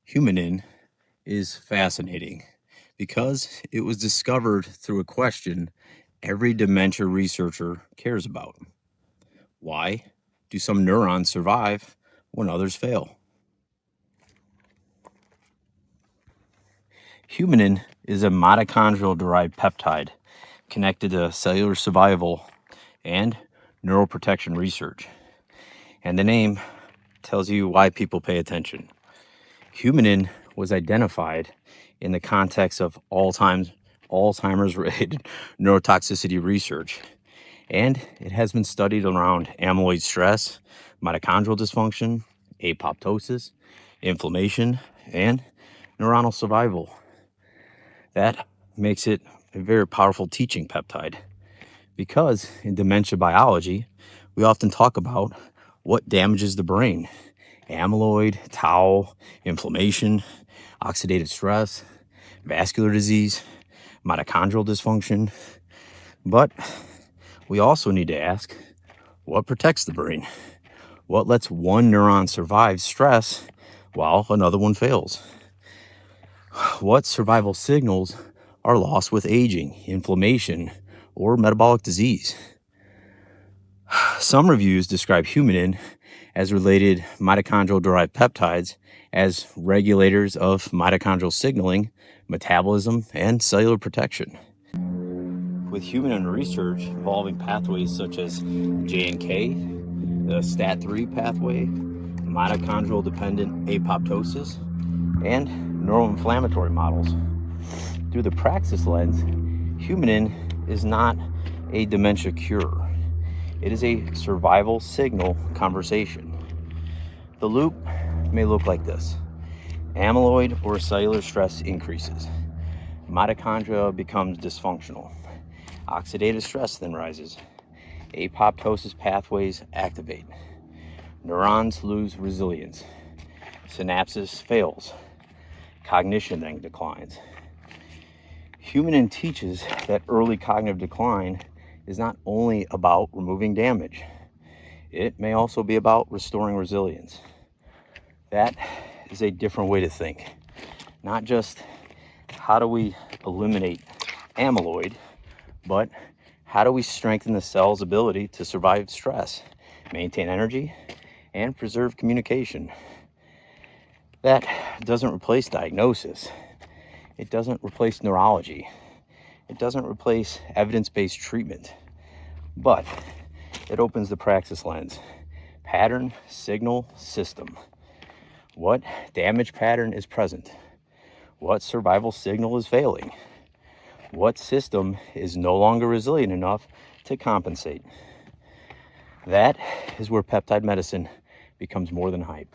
Humanin is fascinating because it was discovered through a question every dementia researcher cares about. Why do some neurons survive when others fail? Humanin is a mitochondrial-derived peptide connected to cellular survival and neuroprotection research. And the name tells you why people pay attention. Humanin was identified in the context of Alzheimer's-related neurotoxicity research, and it has been studied around amyloid stress, mitochondrial dysfunction, apoptosis, inflammation, and neuronal survival. That makes it a very powerful teaching peptide because in dementia biology, we often talk about what damages the brain: amyloid, tau, inflammation, oxidative stress, vascular disease, mitochondrial dysfunction. But we also need to ask, what protects the brain? What lets one neuron survive stress while another one fails? What survival signals are lost with aging, inflammation, or metabolic disease? Some reviews describe Humanin as related mitochondrial-derived peptides as regulators of mitochondrial signaling, metabolism, and cellular protection. With Humanin research involving pathways such as J&K, the STAT3 pathway, mitochondrial-dependent apoptosis, and neuroinflammatory models. Through the Praxis lens, Humanin is not a dementia cure. It is a survival signal conversation. The loop may look like this. Amyloid or cellular stress increases. Mitochondria becomes dysfunctional. Oxidative stress then rises. Apoptosis pathways activate. Neurons lose resilience. Synapses fails. Cognition then declines. Humanin teaches that early cognitive decline is not only about removing damage. It may also be about restoring resilience. That is a different way to think. Not just how do we eliminate amyloid, but how do we strengthen the cell's ability to survive stress, maintain energy, and preserve communication? That doesn't replace diagnosis. It doesn't replace neurology. It doesn't replace evidence-based treatment, but it opens the Praxis lens. Pattern, signal, system. What damage pattern is present? What survival signal is failing? What system is no longer resilient enough to compensate? That is where peptide medicine becomes more than hype.